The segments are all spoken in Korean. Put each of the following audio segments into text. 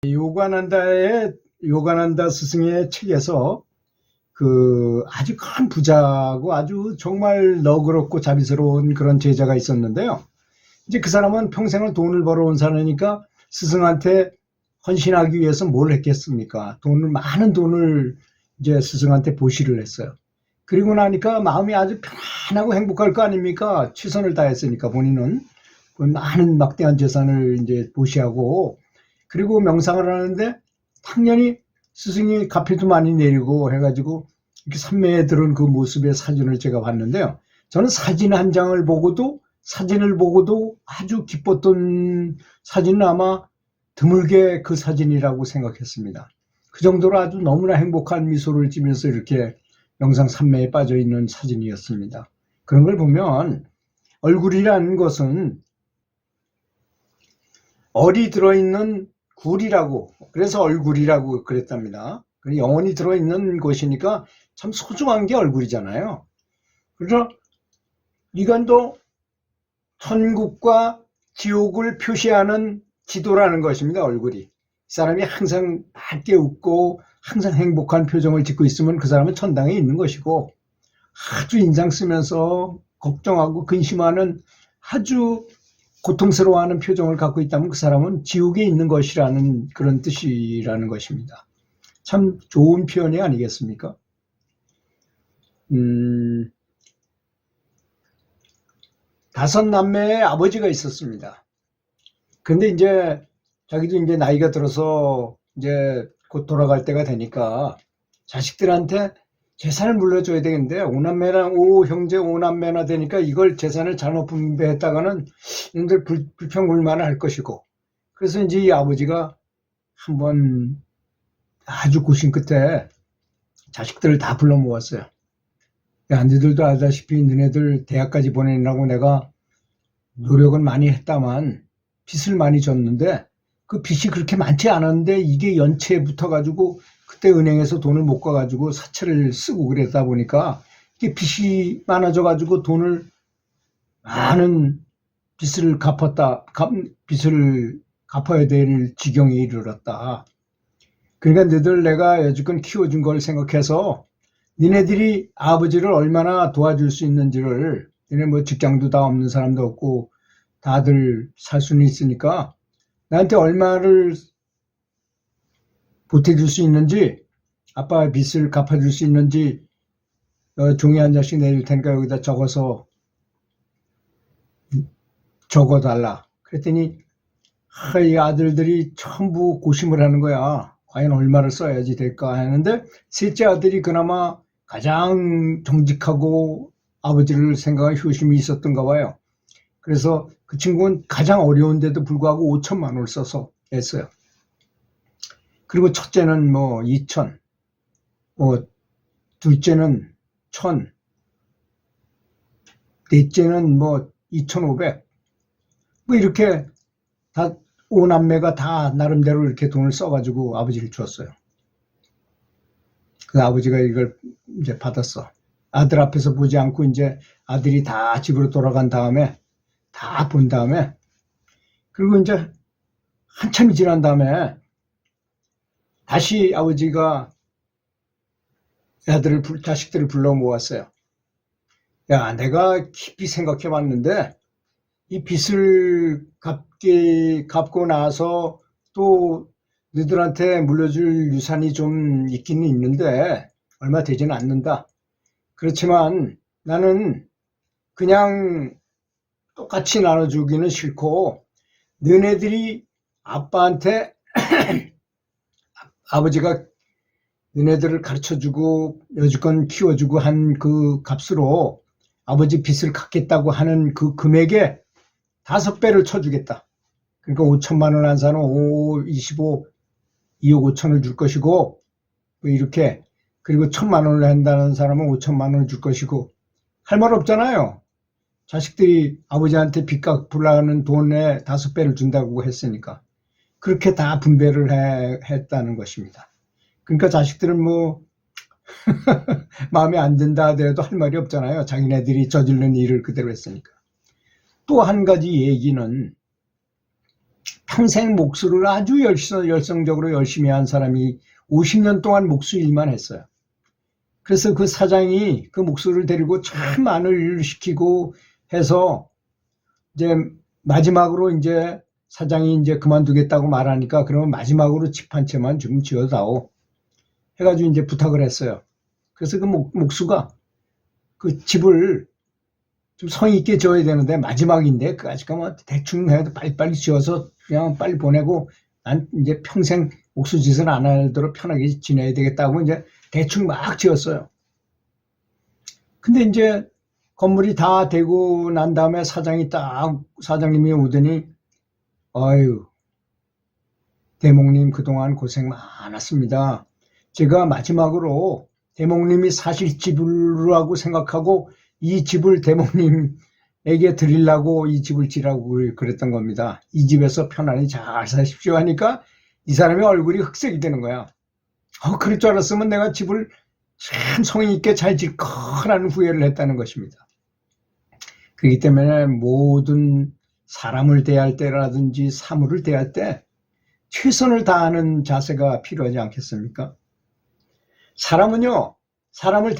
요가난다 스승의 책에서 아주 큰 부자고 아주 정말 너그럽고 자비스러운 그런 제자가 있었는데요. 이제 그 사람은 평생을 돈을 벌어온 사람이니까 스승한테 헌신하기 위해서 뭘 했겠습니까? 많은 돈을 이제 스승한테 보시를 했어요. 그리고 나니까 마음이 아주 편안하고 행복할 거 아닙니까? 최선을 다했으니까 본인은 많은 막대한 재산을 이제 보시하고, 그리고 명상을 하는데 당연히 스승이 가피도 많이 내리고 해가지고 이렇게 산매에 들은 그 모습의 사진을 제가 봤는데요. 저는 사진을 보고도 아주 기뻤던 사진은 아마 드물게 그 사진이라고 생각했습니다. 그 정도로 아주 너무나 행복한 미소를 지면서 이렇게 명상 산매에 빠져 있는 사진이었습니다. 그런 걸 보면 얼굴이라는 것은 얼이 들어있는 굴이라고, 그래서 얼굴이라고 그랬답니다. 영혼이 들어있는 것이니까 참 소중한 게 얼굴이잖아요. 그래서 이건도 천국과 지옥을 표시하는 지도라는 것입니다. 얼굴이. 이 사람이 항상 밝게 웃고 항상 행복한 표정을 짓고 있으면 그 사람은 천당에 있는 것이고, 아주 인상 쓰면서 걱정하고 근심하는 아주 고통스러워하는 표정을 갖고 있다면 그 사람은 지옥에 있는 것이라는 그런 뜻이라는 것입니다. 참 좋은 표현이 아니겠습니까? 다섯 남매의 아버지가 있었습니다. 그런데 이제 자기도 이제 나이가 들어서 이제 곧 돌아갈 때가 되니까 자식들한테 재산을 물려줘야 되겠는데, 형제 오남매나 되니까 이걸 재산을 잘못 분배했다가는 이들 불평불만을 할 것이고, 그래서 이제 이 아버지가 한번 아주 고심 끝에 자식들을 다 불러 모았어요. 야, 너희들도 알다시피 너네들 대학까지 보내느라고 내가 노력은 많이 했다만 빚을 많이 졌는데, 그 빚이 그렇게 많지 않았는데 이게 연체에 붙어가지고 그때 은행에서 돈을 못 가가지고 사채를 쓰고 그랬다 보니까 이게 빚이 많아져가지고 많은 빚을 갚아야 될 지경에 이르렀다. 그러니까 너희들 내가 여지껏 키워준 걸 생각해서 니네들이 아버지를 얼마나 도와줄 수 있는지를, 니네 뭐 직장도 다 없는 사람도 없고 다들 살 수는 있으니까 나한테 얼마를 보태줄 수 있는지, 아빠의 빚을 갚아줄 수 있는지 종이 한 장씩 내줄 테니까 여기다 적어달라. 그랬더니 이 아들들이 전부 고심을 하는 거야. 과연 얼마를 써야지 될까 하는데, 셋째 아들이 그나마 가장 정직하고 아버지를 생각할 효심이 있었던가 봐요. 그래서 그 친구는 가장 어려운데도 불구하고 5천만 원을 써서 했어요. 그리고 첫째는 뭐 2천, 둘째는 1,000, 넷째는 뭐 2,500, 뭐 이렇게 다 5남매가 다 나름대로 이렇게 돈을 써가지고 아버지를 줬어요. 그 아버지가 이걸 이제 받았어. 아들 앞에서 보지 않고 이제 아들이 다 집으로 돌아간 다음에 다 본 다음에, 그리고 이제 한참이 지난 다음에 다시 아버지가 자식들을 불러 모았어요. 야, 내가 깊이 생각해 봤는데 이 빚을 갚고 나서 또 너희들한테 물려줄 유산이 좀 있기는 있는데 얼마 되지는 않는다. 그렇지만 나는 그냥 똑같이 나눠주기는 싫고, 너네들이 아빠한테 아버지가 너네들을 가르쳐주고 여지껏 키워주고 한 그 값으로 아버지 빚을 갚겠다고 하는 그 금액에 5배를 쳐주겠다. 그러니까 5천만 원 한 사람은 2억 5천을 줄 것이고, 뭐 이렇게, 그리고 1,000만 원을 한다는 사람은 5천만 원을 줄 것이고, 할 말 없잖아요. 자식들이 아버지한테 빚 갚으려는 돈에 5배를 준다고 했으니까. 그렇게 다 분배를 했다는 것입니다. 그러니까 자식들은 뭐 마음에 안 든다 하더라도 할 말이 없잖아요. 자기네들이 저지른 일을 그대로 했으니까. 또 한 가지 얘기는, 평생 목수를 아주 열성적으로 열심히 한 사람이 50년 동안 목수 일만 했어요. 그래서 그 사장이 그 목수를 데리고 참 많은 일을 시키고 해서 이제 마지막으로 이제 사장이 이제 그만두겠다고 말하니까 그러면 마지막으로 집 한 채만 좀 지어다오 해가지고 이제 부탁을 했어요. 그래서 그 목수가 그 집을 좀 성의 있게 지어야 되는데 마지막인데 그까짓 뭐 대충 해도 빨리빨리 지어서 그냥 빨리 보내고 난 이제 평생 목수 짓을 안 하도록 편하게 지내야 되겠다고 이제 대충 막 지었어요. 근데 이제 건물이 다 되고 난 다음에 사장님이 오더니 아유 대목님 그동안 고생 많았습니다. 제가 마지막으로 대목님이 사실 집이라고 생각하고 이 집을 대목님에게 드리려고 이 집을 지라고 그랬던 겁니다. 이 집에서 편안히 잘 사십시오 하니까 이 사람의 얼굴이 흑색이 되는 거야. 그럴 줄 알았으면 내가 집을 참 성의 있게 잘 짓거라는 후회를 했다는 것입니다. 그렇기 때문에 모든 사람을 대할 때라든지 사물을 대할 때 최선을 다하는 자세가 필요하지 않겠습니까? 사람은요, 사람을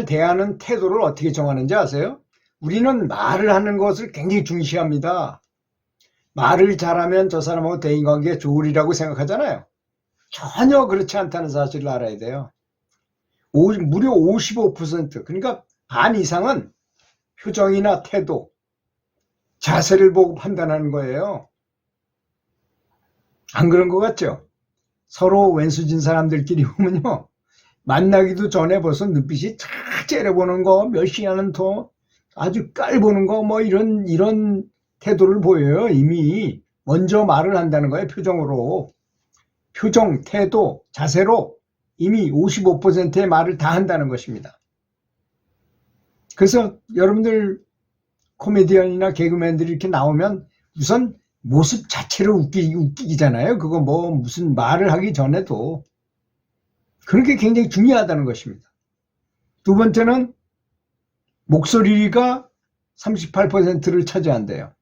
대하는 태도를 어떻게 정하는지 아세요? 우리는 말을 하는 것을 굉장히 중시합니다. 말을 잘하면 저 사람하고 대인관계가 좋으리라고 생각하잖아요. 전혀 그렇지 않다는 사실을 알아야 돼요. 무려 55%, 그러니까 반 이상은 표정이나 태도, 자세를 보고 판단하는 거예요. 안 그런 것 같죠? 서로 왼수진 사람들끼리 보면요. 만나기도 전에 벌써 눈빛이 탁 째려보는 거, 몇 시간은 더 아주 깔보는 거, 뭐 이런 태도를 보여요. 이미 먼저 말을 한다는 거예요. 표정으로. 표정, 태도, 자세로 이미 55%의 말을 다 한다는 것입니다. 그래서 여러분들 코미디언이나 개그맨들이 이렇게 나오면 우선 모습 자체로 웃기잖아요. 그거 뭐 무슨 말을 하기 전에도. 그런 게 굉장히 중요하다는 것입니다. 두 번째는 목소리가 38%를 차지한대요.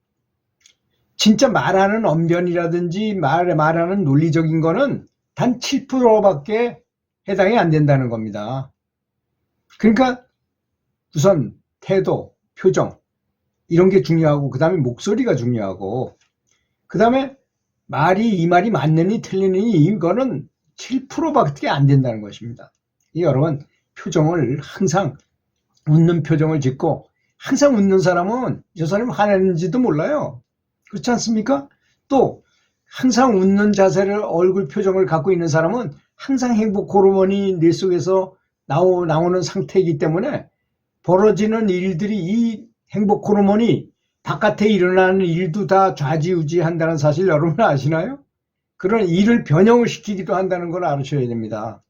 진짜 말하는 언변이라든지 말하는 논리적인 거는 단 7%밖에 해당이 안 된다는 겁니다. 그러니까 우선 태도, 표정 이런 게 중요하고 그 다음에 목소리가 중요하고 그 다음에 이 말이 맞느니 틀리느니 이거는 7%밖에 안 된다는 것입니다. 여러분 표정을 항상 웃는 표정을 짓고 항상 웃는 사람은 저 사람이 화내는지도 몰라요. 그렇지 않습니까? 또 항상 웃는 자세를 얼굴 표정을 갖고 있는 사람은 항상 행복 호르몬이 뇌 속에서 나오는 상태이기 때문에 벌어지는 일들이 이 행복 호르몬이 바깥에 일어나는 일도 다 좌지우지한다는 사실 여러분 아시나요? 그런 일을 변형을 시키기도 한다는 걸 알으셔야 됩니다.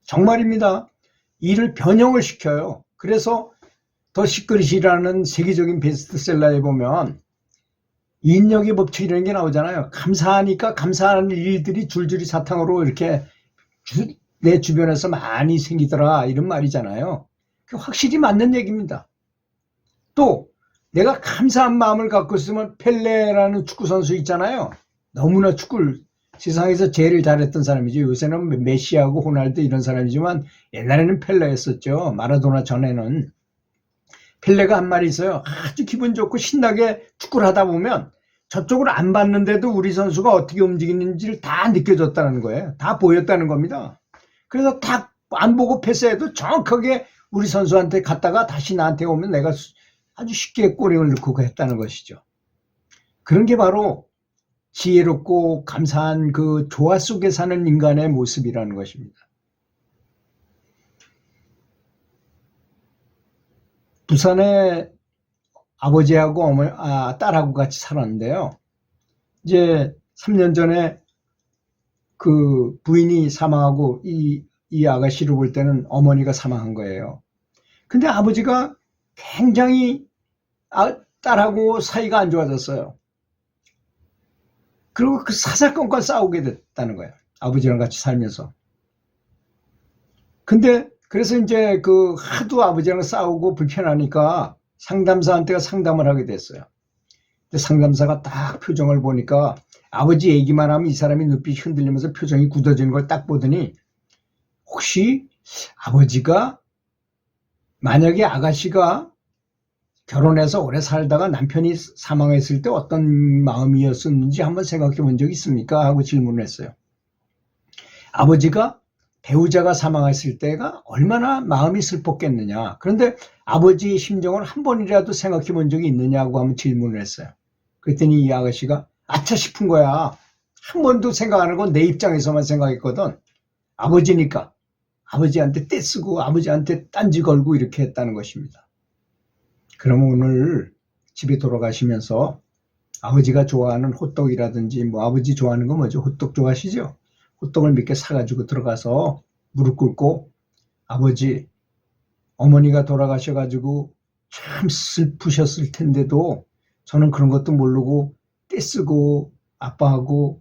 정말입니다. 일을 변형을 시켜요. 그래서 더 시크릿이라는 세계적인 베스트셀러에 보면 인력의 법칙이라는 게 나오잖아요. 감사하니까 감사하는 일들이 줄줄이 사탕으로 이렇게 내 주변에서 많이 생기더라 이런 말이잖아요. 확실히 맞는 얘기입니다. 또 내가 감사한 마음을 갖고 있으면 펠레라는 축구선수 있잖아요. 너무나 축구를 세상에서 제일 잘했던 사람이죠. 요새는 메시하고 호날두 이런 사람이지만 옛날에는 펠레였었죠. 마라도나 전에는. 펠레가 한 말이 있어요. 아주 기분 좋고 신나게 축구를 하다 보면 저쪽으로 안 봤는데도 우리 선수가 어떻게 움직이는지를 다 느껴졌다는 거예요. 다 보였다는 겁니다. 그래서 다 안 보고 패스해도 정확하게 우리 선수한테 갔다가 다시 나한테 오면 내가 아주 쉽게 골을 넣고 했다는 것이죠. 그런 게 바로 지혜롭고 감사한 그 조화 속에 사는 인간의 모습이라는 것입니다. 부산에 아버지하고 딸하고 같이 살았는데요. 이제 3년 전에 그 부인이 사망하고 이 아가씨를 볼 때는 어머니가 사망한 거예요. 근데 아버지가 굉장히 딸하고 사이가 안 좋아졌어요. 그리고 그 사사건건 싸우게 됐다는 거예요. 아버지랑 같이 살면서. 근데 그래서 이제 그 하도 아버지랑 싸우고 불편하니까 상담사한테 상담을 하게 됐어요. 상담사가 딱 표정을 보니까 아버지 얘기만 하면 이 사람이 눈빛이 흔들리면서 표정이 굳어지는 걸 딱 보더니 혹시 아버지가 만약에 아가씨가 결혼해서 오래 살다가 남편이 사망했을 때 어떤 마음이었었는지 한번 생각해 본 적 있습니까? 하고 질문을 했어요. 아버지가 배우자가 사망했을 때가 얼마나 마음이 슬펐겠느냐. 그런데 아버지의 심정을 한 번이라도 생각해 본 적이 있느냐고 한번 질문을 했어요. 그랬더니 이 아가씨가 아차 싶은 거야. 한 번도 생각 안 하고 내 입장에서만 생각했거든. 아버지니까 아버지한테 떼쓰고 아버지한테 딴지 걸고 이렇게 했다는 것입니다. 그럼 오늘 집에 돌아가시면서 아버지가 좋아하는 호떡이라든지 뭐 아버지 좋아하는 거 뭐죠? 호떡 좋아하시죠? 호떡을 몇 개 사가지고 들어가서 무릎 꿇고 아버지, 어머니가 돌아가셔가지고 참 슬프셨을 텐데도 저는 그런 것도 모르고 떼쓰고 아빠하고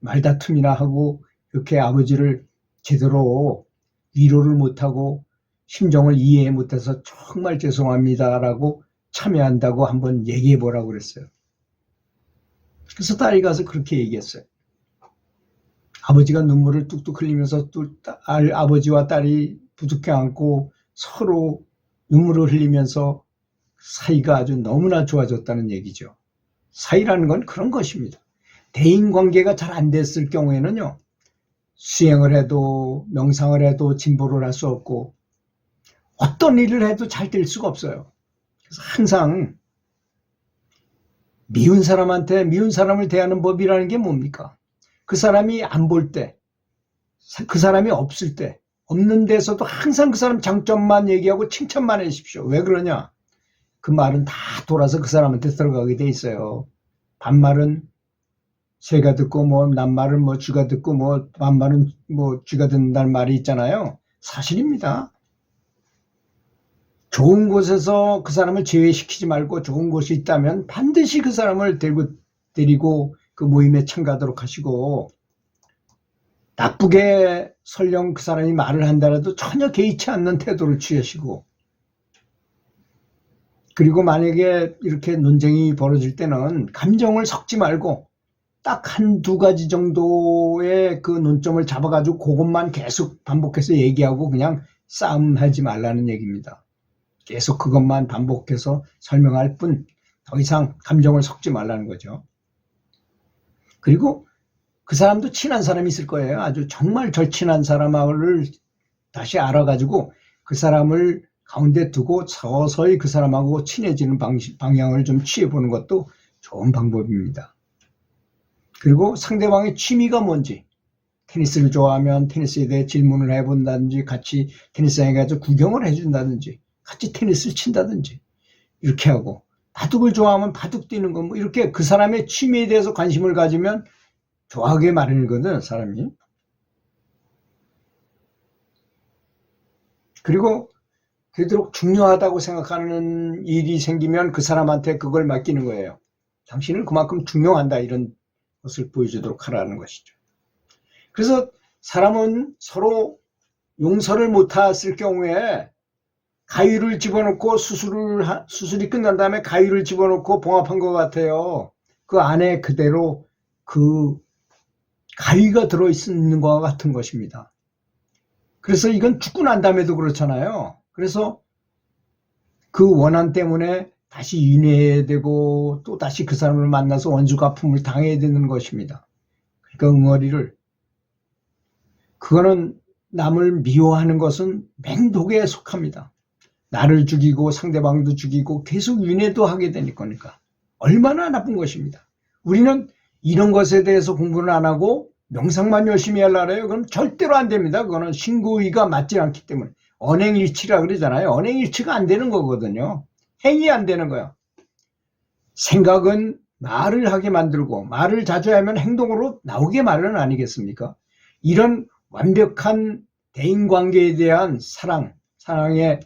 말다툼이나 하고 이렇게 아버지를 제대로 위로를 못하고 심정을 이해 못해서 정말 죄송합니다라고 참여한다고 한번 얘기해 보라고 그랬어요. 그래서 딸이 가서 그렇게 얘기했어요. 아버지가 눈물을 뚝뚝 흘리면서 또 아버지와 딸이 부둥켜 안고 서로 눈물을 흘리면서 사이가 아주 너무나 좋아졌다는 얘기죠. 사이라는 건 그런 것입니다. 대인관계가 잘 안 됐을 경우에는요. 수행을 해도 명상을 해도 진보를 할 수 없고 어떤 일을 해도 잘 될 수가 없어요. 그래서 항상 미운 사람한테 미운 사람을 대하는 법이라는 게 뭡니까? 그 사람이 안 볼 때, 그 사람이 없을 때, 없는 데서도 항상 그 사람 장점만 얘기하고 칭찬만 해주십시오. 왜 그러냐? 그 말은 다 돌아서 그 사람한테 들어가게 돼 있어요. 반말은 새가 듣고 뭐 낱말은 뭐 쥐가 듣고 뭐 반말은 뭐 쥐가 듣는다는 말이 있잖아요. 사실입니다. 좋은 곳에서 그 사람을 제외시키지 말고 좋은 곳이 있다면 반드시 그 사람을 데리고 그 모임에 참가하도록 하시고 나쁘게 설령 그 사람이 말을 한다라도 전혀 개의치 않는 태도를 취하시고 그리고 만약에 이렇게 논쟁이 벌어질 때는 감정을 섞지 말고 딱 한두 가지 정도의 그 논점을 잡아가지고 그것만 계속 반복해서 얘기하고 그냥 싸움하지 말라는 얘기입니다. 계속 그것만 반복해서 설명할 뿐 더 이상 감정을 섞지 말라는 거죠. 그리고 그 사람도 친한 사람이 있을 거예요. 아주 정말 절친한 사람을 다시 알아가지고 그 사람을 가운데 두고 서서히 그 사람하고 친해지는 방향을 좀 취해보는 것도 좋은 방법입니다. 그리고 상대방의 취미가 뭔지 테니스를 좋아하면 테니스에 대해 질문을 해본다든지 같이 테니스장에 가서 구경을 해준다든지 같이 테니스를 친다든지 이렇게 하고 바둑을 좋아하면 바둑 뛰는 거 뭐 이렇게 그 사람의 취미에 대해서 관심을 가지면 좋아하게 마련이거든 사람이. 그리고 되도록 중요하다고 생각하는 일이 생기면 그 사람한테 그걸 맡기는 거예요. 당신은 그만큼 중요한다 이런 것을 보여주도록 하라는 것이죠. 그래서 사람은 서로 용서를 못했을 경우에 가위를 집어넣고 수술이 끝난 다음에 가위를 집어넣고 봉합한 것 같아요. 그 안에 그대로 그 가위가 들어있는 것과 같은 것입니다. 그래서 이건 죽고 난 다음에도 그렇잖아요. 그래서 그 원한 때문에 다시 인해야 되고 또 다시 그 사람을 만나서 원수갚음을 당해야 되는 것입니다. 그러니까 응어리를 그거는 남을 미워하는 것은 맹독에 속합니다. 나를 죽이고 상대방도 죽이고 계속 윤회도 하게 되니까 얼마나 나쁜 것입니다. 우리는 이런 것에 대해서 공부를 안 하고 명상만 열심히 하려고 해요. 그럼 절대로 안 됩니다. 그거는 신구의가 맞지 않기 때문에 언행일치라 그러잖아요. 언행일치가 안 되는 거거든요. 행이 안 되는 거야. 생각은 말을 하게 만들고 말을 자주 하면 행동으로 나오게 마련 아니겠습니까? 이런 완벽한 대인관계에 대한 사랑의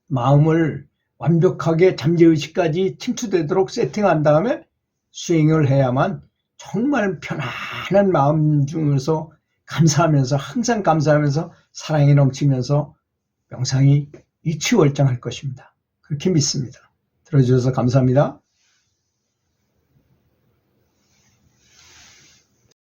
마음을 완벽하게 잠재의식까지 침투되도록 세팅한 다음에 수행을 해야만 정말 편안한 마음 중에서 감사하면서 항상 감사하면서 사랑이 넘치면서 명상이 일취월장할 것입니다. 그렇게 믿습니다. 들어주셔서 감사합니다.